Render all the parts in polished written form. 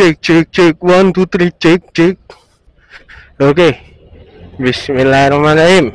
cek 1 2 3 cek. Oke, bismillahirrahmanirrahim.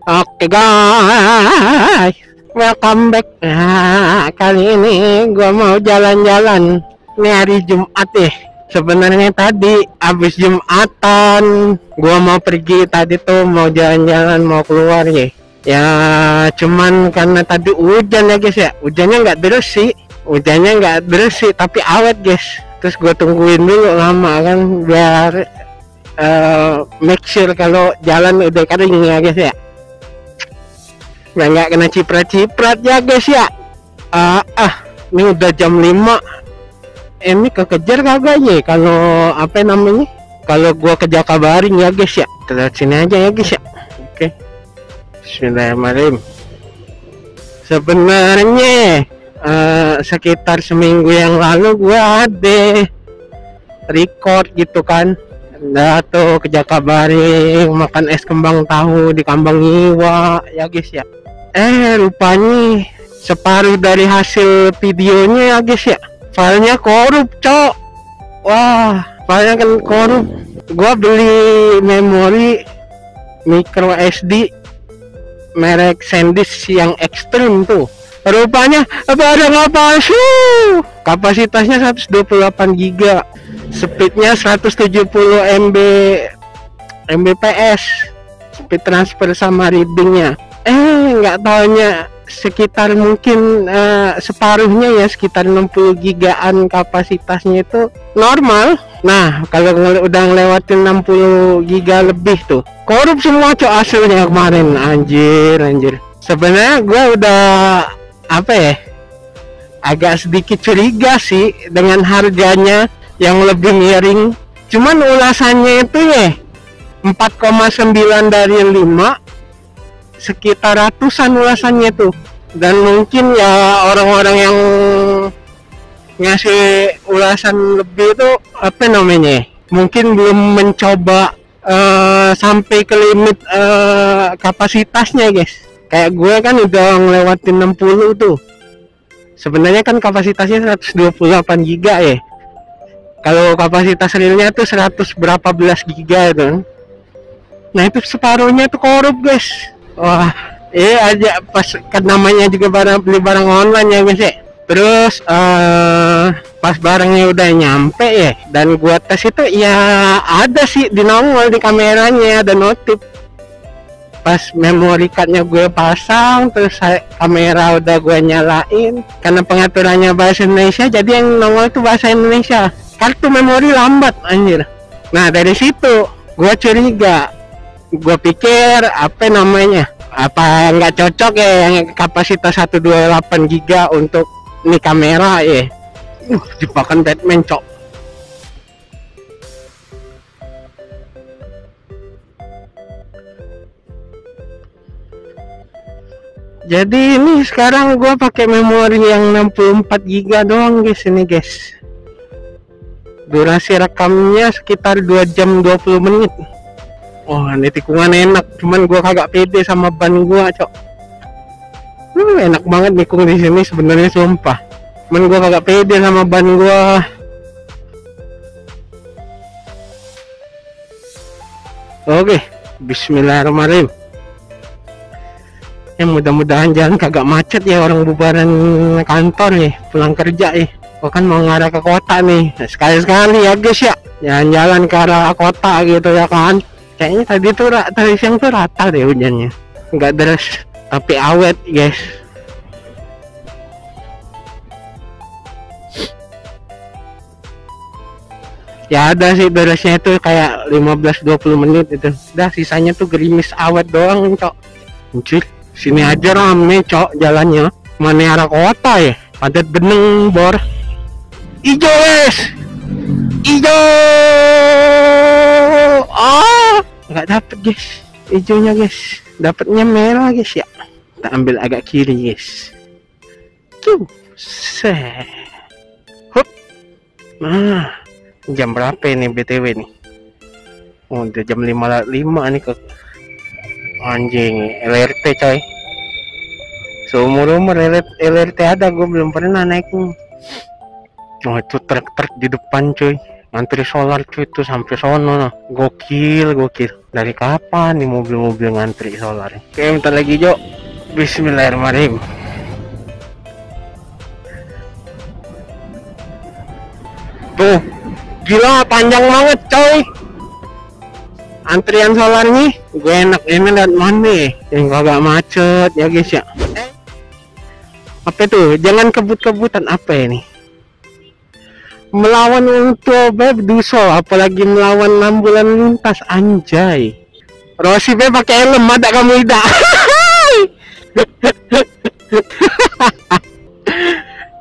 Oke guys, welcome back. Nah, kali ini gua mau jalan-jalan. Ini hari Jumat ya. Sebenarnya tadi habis Jumatan gua mau pergi, tadi tuh mau jalan-jalan, mau keluar ya. Ya cuman karena tadi hujan ya guys ya. Hujannya nggak deras sih. Tapi awet guys. Terus gua tungguin dulu lama kan biar make sure kalau jalan udah kering ya guys ya. Nggak kena ciprat-ciprat ya guys ya. Ini udah jam 5. Ini kekejar kagak ya kalau apa namanya, kalau gua ke Jakabaring ya guys ya. Terus sini aja ya guys ya. Oke, bismillahirrahmanirrahim. Sebenarnya sekitar seminggu yang lalu gua ada record gitu kan. Nah tuh ke Jakabaring makan es kembang tahu di Kambang Iwa ya guys ya. Rupanya separuh dari hasil videonya ya guys ya, filenya korup cok. Wah, filenya kan korup. Gua beli memori micro SD merek SanDisk yang ekstrim tuh, rupanya barang apa sih, kapasitasnya 128 GB, speednya 170 Mbps, speed transfer sama readingnya. Nggak taunya sekitar mungkin separuhnya ya, sekitar 60 gigaan kapasitasnya itu normal. Nah kalau udah ngelewatin 60 giga lebih tuh korup semua cok hasilnya kemarin. Anjir. Sebenarnya gue udah apa ya, agak sedikit curiga sih dengan harganya yang lebih miring. Cuman ulasannya itu ya 4,9 dari 5, sekitar ratusan ulasannya tuh. Dan mungkin ya orang-orang yang ngasih ulasan lebih itu apa namanya, mungkin belum mencoba sampai ke limit kapasitasnya guys. Kayak gue kan udah ngelewatin 60 tuh. Sebenarnya kan kapasitasnya 128 GB ya. Kalau kapasitas realnya tuh 100 berapa belas giga itu. Nah itu separuhnya tuh korup guys. Wah, aja pas kan namanya juga beli barang online ya guys ya. Terus pas barangnya udah nyampe ya, dan gua tes itu ya ada sih di nongol di kameranya, ada notif. Pas memory cardnya gue pasang, terus kamera udah gue nyalain, karena pengaturannya bahasa Indonesia jadi yang nongol itu bahasa Indonesia. Kartu memori lambat anjir. Nah dari situ gue curiga, gue pikir apa namanya, apa nggak cocok ya yang kapasitas 128 GB untuk ini kamera ya. Jebakan Batman cok. Jadi ini sekarang gue pakai memori yang 64 GB doang guys ini guys. Durasi rekamnya sekitar 2 jam 20 menit. Oh ini tikungan enak, cuman gua kagak pede sama ban gua cok. Enak banget nikung di sini sebenarnya sumpah. Cuman gua kagak pede sama ban gua. Oke, bismillahirrahmanirrahim. Ya mudah-mudahan jalan kagak macet ya, orang bubaran kantor ya, pulang kerja ya. Gua kan mau ngarah ke kota nih. Nah, sekali-sekali ya guys ya, jalan-jalan ke arah kota gitu ya kan. Kayaknya tadi siang tuh rata deh hujannya, nggak deras tapi awet guys. Ya ada sih derasnya itu kayak 15-20 menit itu. Udah sisanya tuh gerimis awet doang cok. Anjir, sini aja rame cok jalannya. Mana arah kota ya, padat beneng bor. Ijo wes, ijo. nggak dapet guys, hijaunya guys, dapatnya merah guys ya. Kita ambil agak kiri guys. Tuh, hup. Nah, jam berapa ini BTW nih? Oh, udah jam 5.05 nih ke anjing LRT coy. Seumur-umur LRT ada, gue belum pernah naik. Oh, itu truk-truk di depan cuy, ngantri solar cuy, itu sampai sono. Gokil. Dari kapan nih mobil-mobil ngantri solar? Oke, bentar lagi Jo. Bismillahirrahmanirrahim. Tuh, gila panjang banget coy. Antrian solar nih, gue enak ini lihat mana yang kagak macet ya guys ya. Apa itu? Jangan kebut-kebutan, apa ini? Melawan untuk beb duso, apalagi melawan ambulan lintas, anjay. Rossi beb pakai helm, ada kamu tidak?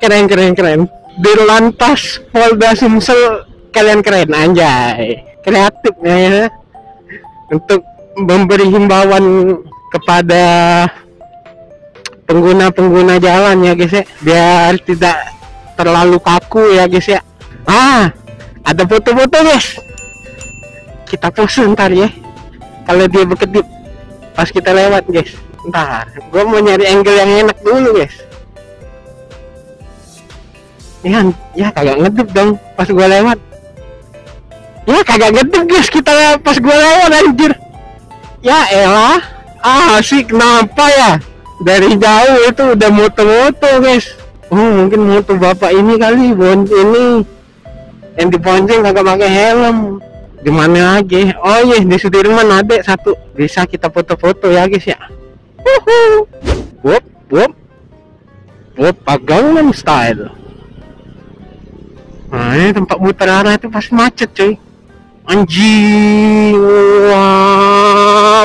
Keren. Dirlantas Polda Sumsel, kalian keren, anjay. Kreatif ya. Untuk memberi himbauan kepada pengguna jalan ya guys ya, biar tidak terlalu kaku ya guys ya. Ada foto-foto guys, kita post ntar ya kalau dia berkedip pas kita lewat guys. Ntar gue mau nyari angle yang enak dulu guys. Ya kagak ngedip dong pas gue lewat. Ya kagak ngedip guys kita pas gue lewat, anjir. Ya elah, asik. Kenapa ya? Dari jauh itu udah moto-moto guys. Mungkin moto bapak ini kali, ini yang dibonceng kagak pakai helm. Di mana lagi? Oh iya, di Sudirman ada satu, bisa kita foto-foto ya guys ya. Wup, Gangnam Style. Nah, ini tempat muter arah itu pasti macet cuy. Anjing. Wow.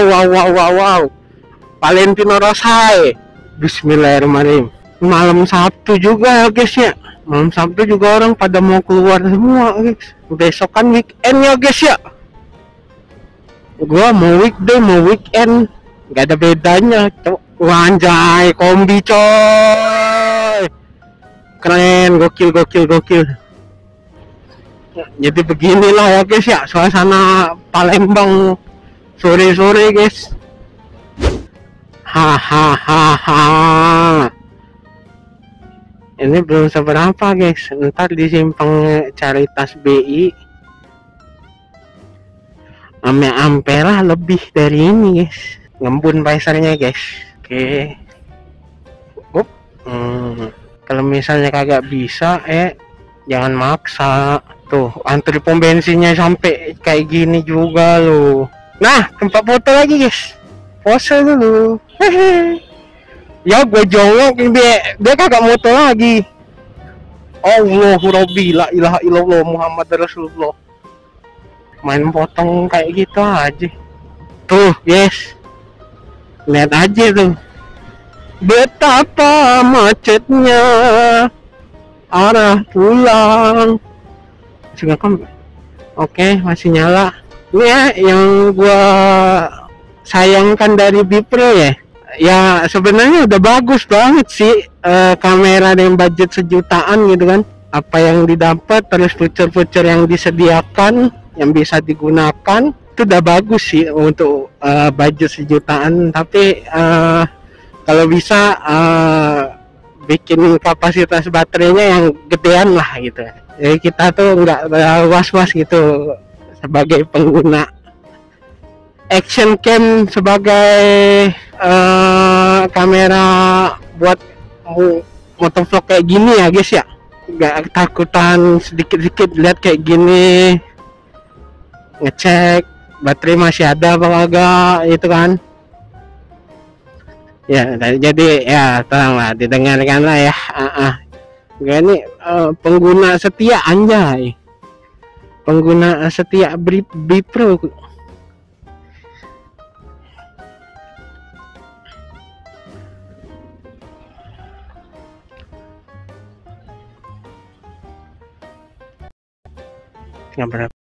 Valentino Rossi. Bismillahirrahmanirrahim. Malam Sabtu juga guys ya. Malam Sabtu juga orang pada mau keluar semua guys. Besok kan weekend ya guys ya. Gua mau weekday mau weekend, gak ada bedanya. Anjay, kombi coy. Keren, gokil. Jadi beginilah ya guys ya, suasana Palembang sore-sore guys. Hahaha. Ini belum seberapa guys, ntar di simpang Caritas BI ame Ampera lebih dari ini guys, ngembun pasarnya guys. Oke. Kalau misalnya kagak bisa jangan maksa. Tuh antri pom bensinnya sampai kayak gini juga loh. Nah, tempat foto lagi guys, pose dulu. Ya gue jongok, dia kagak moto lagi. Allahu Rabbi, la ilaha illallah Muhammad Rasulullah. Main potong kayak gitu aja. Tuh guys, lihat aja tuh betapa macetnya arah pulang. Juga kan oke, masih nyala. Ini ya yang gua sayangkan dari Bipro ya. Ya sebenarnya udah bagus banget sih, kamera dengan budget sejutaan gitu kan. Apa yang didapat, terus fitur-fitur yang disediakan yang bisa digunakan itu udah bagus sih untuk budget sejutaan. Tapi kalau bisa bikin kapasitas baterainya yang gedean lah gitu. Jadi kita tuh nggak was-was gitu sebagai pengguna. Action cam sebagai kamera buat motovlog kayak gini ya guys ya, nggak ketakutan sedikit-sedikit lihat kayak gini, ngecek baterai masih ada apa kagak itu kan ya. Jadi ya tolonglah didengarkan lah ya. Gak ini pengguna setia, anjay, pengguna setia Bipro. Nggak berapa